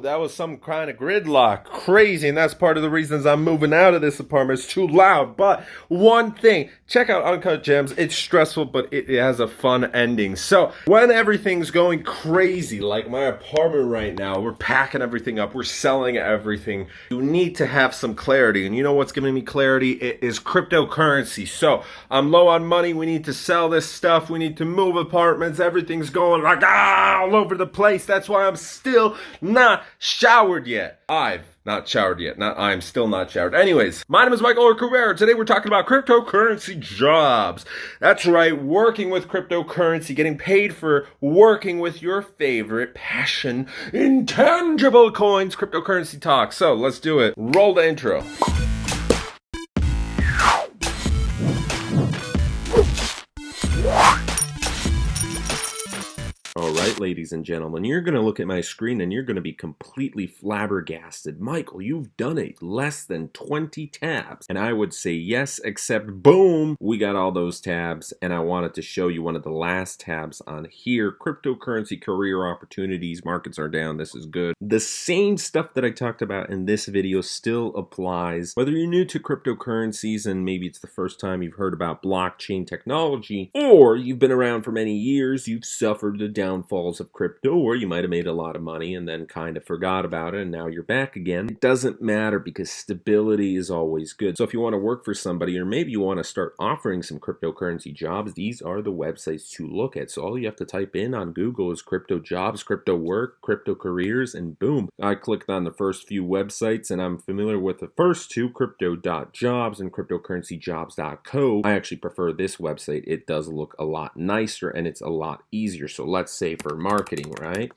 that was some kind of gridlock. Crazy, and that's part of the reasons I'm moving out of this apartment. It's too loud. But one thing, check out Uncut Gems. It's stressful, but it has a fun ending. So when everything's going crazy, like my apartment right now, we're packing everything up, we're selling everything, you need to have some clarity. And you know what's giving me clarity? It is cryptocurrency. So I'm low on money. We need to sell this stuff. We need to move apartments. Everything's going like all over the place. That's why I'm still not showered yet. I'm still not showered. Anyways, my name is Michael or Kubera. Today we're talking about cryptocurrency jobs. That's right, working with cryptocurrency, getting paid for working with your favorite passion, intangible coins, cryptocurrency talk. So let's do it. Roll the intro. All right, ladies and gentlemen, you're going to look at my screen and you're going to be completely flabbergasted. Michael, you've done it less than 20 tabs. And I would say yes, except boom, we got all those tabs. And I wanted to show you one of the last tabs on here. Cryptocurrency career opportunities. Markets are down. This is good. The same stuff that I talked about in this video still applies. Whether you're new to cryptocurrencies and maybe it's the first time you've heard about blockchain technology, or you've been around for many years, you've suffered the downfalls of crypto, or you might have made a lot of money and then kind of forgot about it and now you're back again. It doesn't matter because stability is always good. So if you want to work for somebody, or maybe you want to start offering some cryptocurrency jobs, these are the websites to look at. So all you have to type in on Google is crypto jobs, crypto work, crypto careers, and boom. I clicked on the first few websites and I'm familiar with the first two, crypto.jobs and cryptocurrencyjobs.co. I actually prefer this website. It does look a lot nicer and it's a lot easier. So let's say for marketing, right?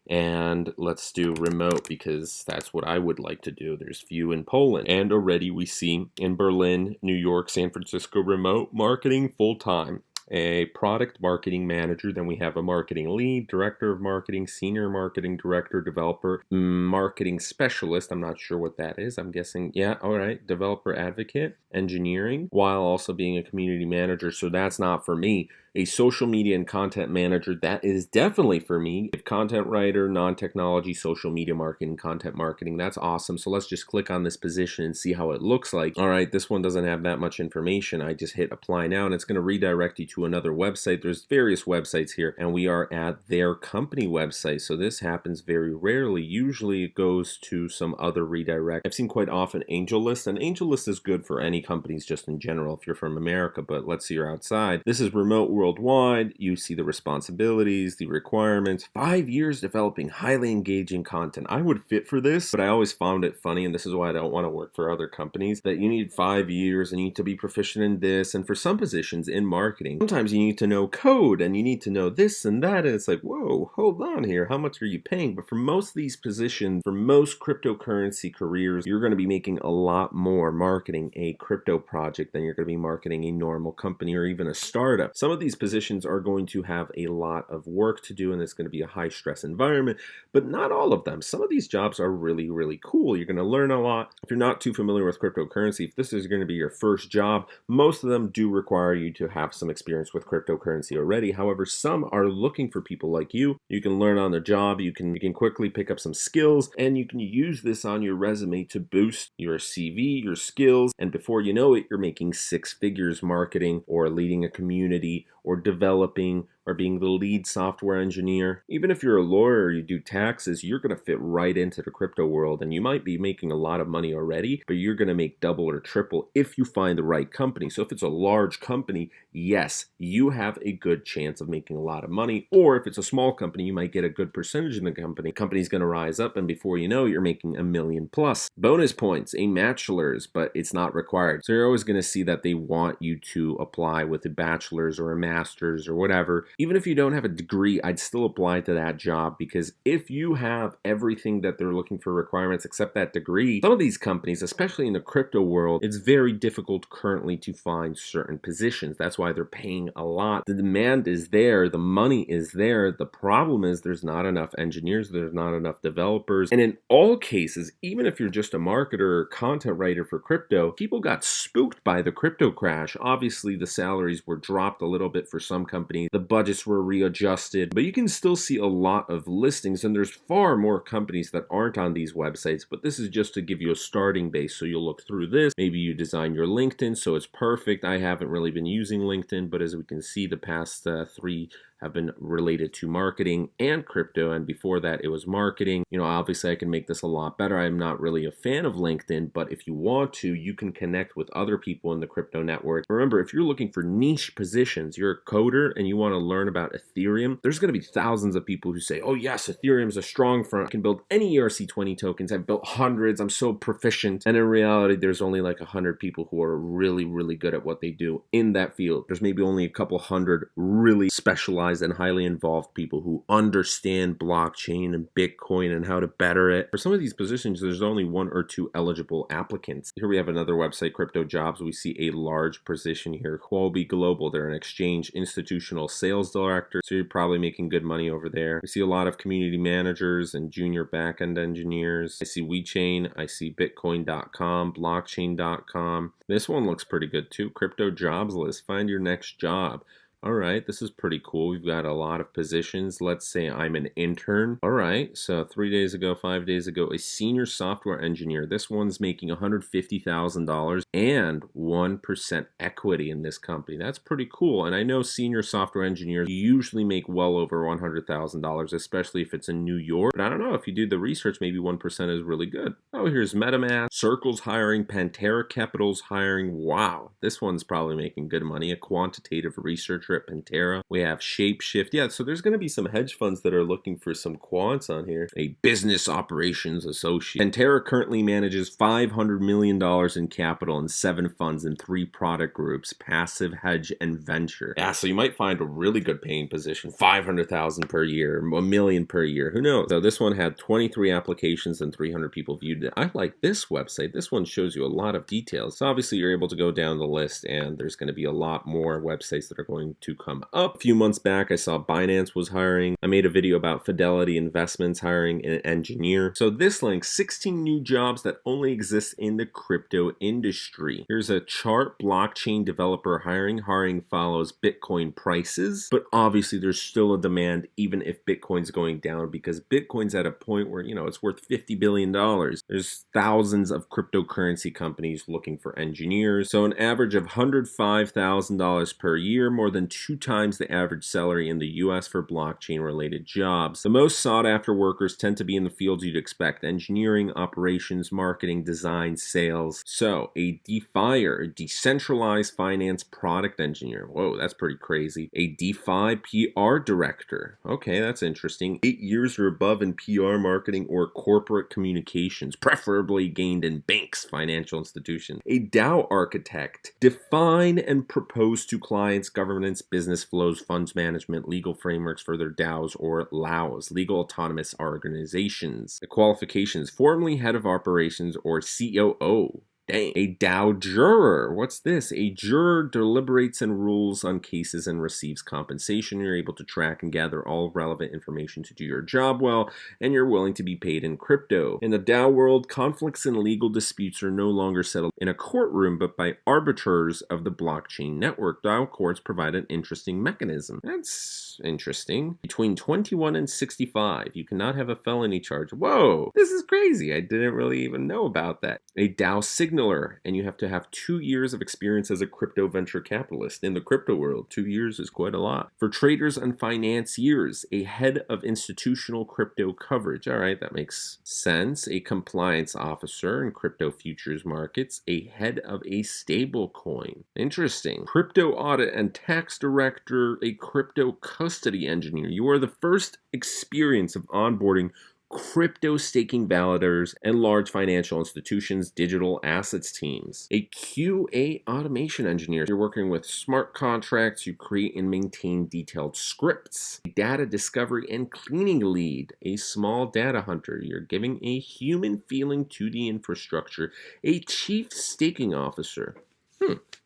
And let's do remote because that's what I would like to do. There's few in Poland. And already we see in Berlin, New York, San Francisco, remote marketing full-time. A product marketing manager, then we have a marketing lead, director of marketing, senior marketing director, developer, marketing specialist. I'm not sure what that is. I'm guessing, yeah, all right, developer advocate, engineering, while also being a community manager. So that's not for me. A social media and content manager, that is definitely for me. If content writer, non-technology, social media marketing, content marketing, that's awesome. So let's just click on this position and see how it looks like. All right, this one doesn't have that much information. I just hit apply now and it's going to redirect you to another website. There's various websites here and we are at their company website. So this happens very rarely. Usually it goes to some other redirect. I've seen quite often AngelList, and AngelList is good for any companies just in general if you're from America, but let's say you're outside. This is remote worldwide. You see the responsibilities, the requirements, 5 years developing highly engaging content. I would fit for this, but I always found it funny, and this is why I don't want to work for other companies, that you need 5 years and you need to be proficient in this. And for some positions in marketing, sometimes you need to know code and you need to know this and that. And it's like, whoa, hold on here. How much are you paying? But for most of these positions, for most cryptocurrency careers, you're going to be making a lot more marketing a crypto project than you're going to be marketing a normal company or even a startup. Some of these positions are going to have a lot of work to do and it's going to be a high stress environment, but not all of them. Some of these jobs are really, really cool. You're going to learn a lot. If you're not too familiar with cryptocurrency, if this is going to be your first job, most of them do require you to have some experience with cryptocurrency already. However, some are looking for people like you. You can learn on the job, you can quickly pick up some skills, and you can use this on your resume to boost your CV, your skills, and before you know it, you're making 6 figures marketing or leading a community or developing or being the lead software engineer. Even if you're a lawyer or you do taxes, you're going to fit right into the crypto world and you might be making a lot of money already, but you're going to make double or triple if you find the right company. So if it's a large company, yes, you have a good chance of making a lot of money. Or if it's a small company, you might get a good percentage in the company. The company's going to rise up and before you know, you're making $1 million plus. Bonus points, a bachelor's, but it's not required. So you're always going to see that they want you to apply with a bachelor's or a master's or whatever. Even if you don't have a degree, I'd still apply to that job because if you have everything that they're looking for requirements except that degree, some of these companies, especially in the crypto world, it's very difficult currently to find certain positions. That's why they're paying a lot. The demand is there, the money is there. The problem is there's not enough engineers, there's not enough developers. And in all cases, even if you're just a marketer or content writer for crypto, people got spooked by the crypto crash. Obviously, the salaries were dropped a little bit for some companies. The budget budgets were readjusted, but you can still see a lot of listings, and there's far more companies that aren't on these websites, but this is just to give you a starting base. So you'll look through this. Maybe you design your LinkedIn so it's perfect. I haven't really been using LinkedIn, but as we can see, the past 3 have been related to marketing and crypto, and before that it was marketing. Obviously I can make this a lot better. I'm not really a fan of LinkedIn, but if you want to, you can connect with other people in the crypto network. Remember, if you're looking for niche positions, you're a coder and you want to learn about Ethereum, there's going to be thousands of people who say, oh yes, Ethereum's a strong front. I can build any ERC20 tokens. I've built hundreds. I'm so proficient. And in reality, there's only like 100 people who are really, really good at what they do in that field. There's maybe only a couple hundred really specialized and highly involved people who understand blockchain and Bitcoin and how to better it. For some of these positions, there's only 1 or 2 eligible applicants. Here we have another website, Crypto Jobs. We see a large position here, Huobi Global. They're an exchange institutional sales director, so you're probably making good money over there. We see a lot of community managers and junior backend engineers. I see WeChain, I see Bitcoin.com, Blockchain.com. This one looks pretty good too. Crypto Jobs list, find your next job. All right, this is pretty cool. We've got a lot of positions. Let's say I'm an intern. All right, so 3 days ago, 5 days ago, a senior software engineer. This one's making $150,000 and 1% equity in this company. That's pretty cool. And I know senior software engineers usually make well over $100,000, especially if it's in New York. But I don't know, if you do the research, maybe 1% is really good. Oh, here's MetaMask, Circle's hiring, Pantera Capital's hiring. Wow, this one's probably making good money. A quantitative researcher at Pantera. We have Shapeshift. Yeah, so there's going to be some hedge funds that are looking for some quants on here. A business operations associate. Pantera currently manages $500 million in capital in 7 funds in 3 product groups, passive, hedge, and venture. Yeah, so you might find a really good paying position, $500,000 per year, $1 million per year. Who knows? So this one had 23 applications and 300 people viewed it. I like this website. This one shows you a lot of details. So obviously you're able to go down the list, and there's going to be a lot more websites that are going to come up. A few months back, I saw Binance was hiring. I made a video about Fidelity Investments hiring an engineer. So this link, 16 new jobs that only exist in the crypto industry. Here's a chart, blockchain developer hiring. Hiring follows Bitcoin prices, but obviously there's still a demand even if Bitcoin's going down, because Bitcoin's at a point where, it's worth $50 billion. There's thousands of cryptocurrency companies looking for engineers. So an average of $105,000 per year, more than 2 times the average salary in the US for blockchain-related jobs. The most sought-after workers tend to be in the fields you'd expect: engineering, operations, marketing, design, sales. So, a DeFier, a decentralized finance product engineer. Whoa, that's pretty crazy. A DeFi PR director. Okay, that's interesting. 8 years or above in PR, marketing, or corporate communications, preferably gained in banks, financial institutions. A DAO architect. Define and propose to clients, governance, business flows, funds management, legal frameworks for their DAOs or LAOs, legal autonomous organizations. The qualifications: formerly head of operations or COO. Dang. A DAO juror. What's this? A juror deliberates and rules on cases and receives compensation. You're able to track and gather all relevant information to do your job well, and you're willing to be paid in crypto. In the DAO world, conflicts and legal disputes are no longer settled in a courtroom, but by arbiters of the blockchain network. DAO courts provide an interesting mechanism. That's interesting. Between 21 and 65, you cannot have a felony charge. Whoa, this is crazy. I didn't really even know about that. A DAO signaler, and you have to have 2 years of experience as a crypto venture capitalist. In the crypto world, 2 years is quite a lot. For traders and financiers, a head of institutional crypto coverage. All right, that makes sense. A compliance officer in crypto futures markets. A head of a stable coin. Interesting. Crypto audit and tax director. A crypto custody engineer. You are the first experience of onboarding crypto staking validators and large financial institutions' digital assets teams. A QA automation engineer. You're working with smart contracts. You create and maintain detailed scripts. A data discovery and cleaning lead. A small data hunter. You're giving a human feeling to the infrastructure. A chief staking officer.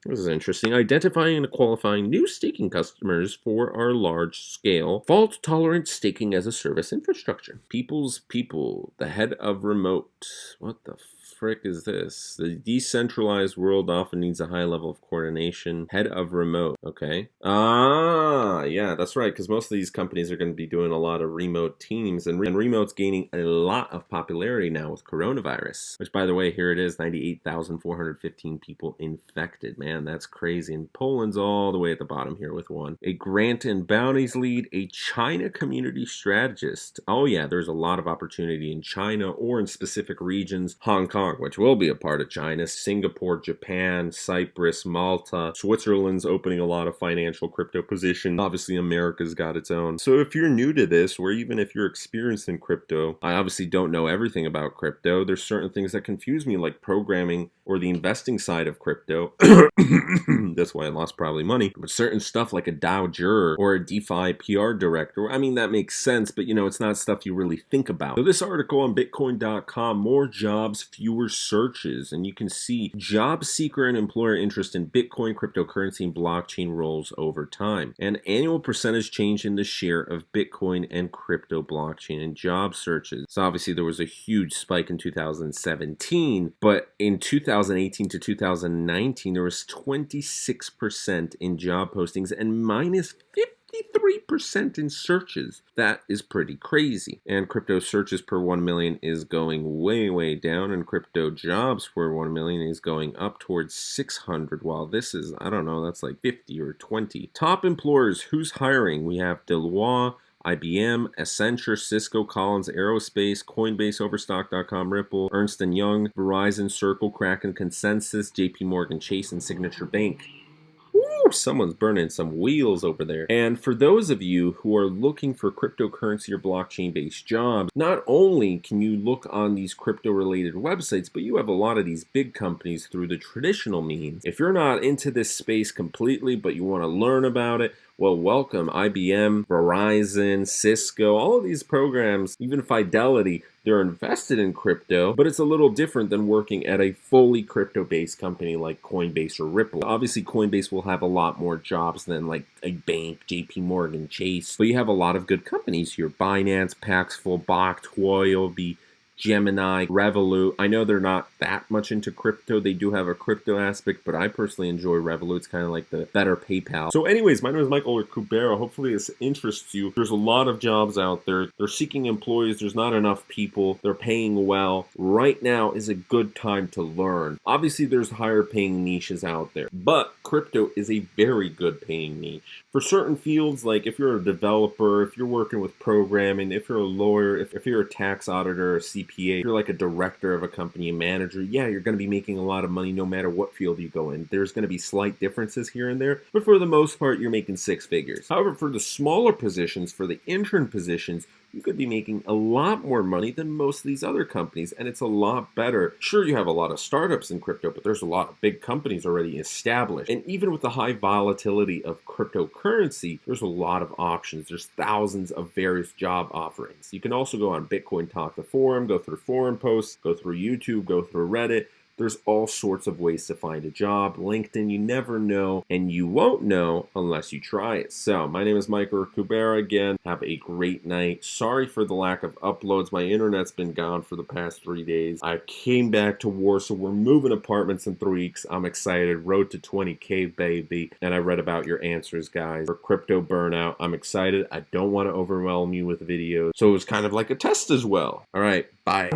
This is interesting. Identifying and qualifying new staking customers for our large-scale, fault-tolerant staking as a service infrastructure. People's people, the head of remote. What the frick is this? The decentralized world often needs a high level of coordination. Head of remote. Okay. Ah, yeah, that's right. Because most of these companies are going to be doing a lot of remote teams, and remote's gaining a lot of popularity now with coronavirus. Which, by the way, here it is: 98,415 people infected. Man, that's crazy. And Poland's all the way at the bottom here with one. A grant and bounties lead. A China community strategist. Oh yeah, there's a lot of opportunity in China or in specific regions. Hong Kong, which will be a part of China, Singapore, Japan, Cyprus, Malta, Switzerland's opening a lot of financial crypto positions. Obviously, America's got its own. So if you're new to this, or even if you're experienced in crypto, I obviously don't know everything about crypto. There's certain things that confuse me, like programming or the investing side of crypto. That's why I lost probably money. But certain stuff like a DAO juror or a DeFi PR director, I mean, that makes sense, but it's not stuff you really think about. So this article on Bitcoin.com, more jobs, fewer searches, and you can see job seeker and employer interest in Bitcoin, cryptocurrency, and blockchain rolls over time. And annual percentage change in the share of Bitcoin and crypto, blockchain, and job searches. So obviously there was a huge spike in 2017, but in 2018 to 2019, there was 26% in job postings and minus 53% in searches. That is pretty crazy. And crypto searches per 1 million is going way, way down, and crypto jobs per 1 million is going up towards 600, while this is, I don't know, that's like 50 or 20. Top employers, who's hiring? We have Deloitte, IBM, Accenture, Cisco, Collins Aerospace, Coinbase, Overstock.com, Ripple, Ernst & Young, Verizon, Circle, Kraken, Consensus, JP Morgan Chase, and Signature Bank. Woo, someone's burning some wheels over there. And for those of you who are looking for cryptocurrency or blockchain-based jobs, not only can you look on these crypto-related websites, but you have a lot of these big companies through the traditional means. If you're not into this space completely, but you want to learn about it, well, welcome. IBM, Verizon, Cisco, all of these programs, even Fidelity, they're invested in crypto, but it's a little different than working at a fully crypto-based company like Coinbase or Ripple. Obviously, Coinbase will have a lot more jobs than like a bank, JP Morgan, Chase, but you have a lot of good companies here. Binance, Paxful, Bach, Huobi, Gemini, Revolut. I know they're not that much into crypto. They do have a crypto aspect, but I personally enjoy Revolut. It's kind of like the better PayPal. So anyways, my name is Michael or Kubera. Hopefully this interests you. There's a lot of jobs out there. They're seeking employees. There's not enough people. They're paying well. Right now is a good time to learn. Obviously, there's higher paying niches out there, but crypto is a very good paying niche. For certain fields, like if you're a developer, if you're working with programming, if you're a lawyer, if you're a tax auditor, a CPA, if you're like a director of a company, a manager, yeah, you're going to be making a lot of money no matter what field you go in. There's going to be slight differences here and there, but for the most part, you're making six figures. However, for the smaller positions, for the intern positions, you could be making a lot more money than most of these other companies, and it's a lot better. Sure, you have a lot of startups in crypto, but there's a lot of big companies already established. And even with the high volatility of cryptocurrency, there's a lot of options. There's thousands of various job offerings. You can also go on Bitcoin Talk, the forum, go through forum posts, go through YouTube, go through Reddit. There's all sorts of ways to find a job. LinkedIn, you never know, and you won't know unless you try it. So, my name is Michael Kubera again. Have a great night. Sorry for the lack of uploads. My internet's been gone for the past 3 days. I came back to Warsaw. We're moving apartments in 3 weeks. I'm excited. Road to 20K, baby. And I read about your answers, guys, for crypto burnout. I'm excited. I don't want to overwhelm you with videos. So it was kind of like a test as well. All right, bye.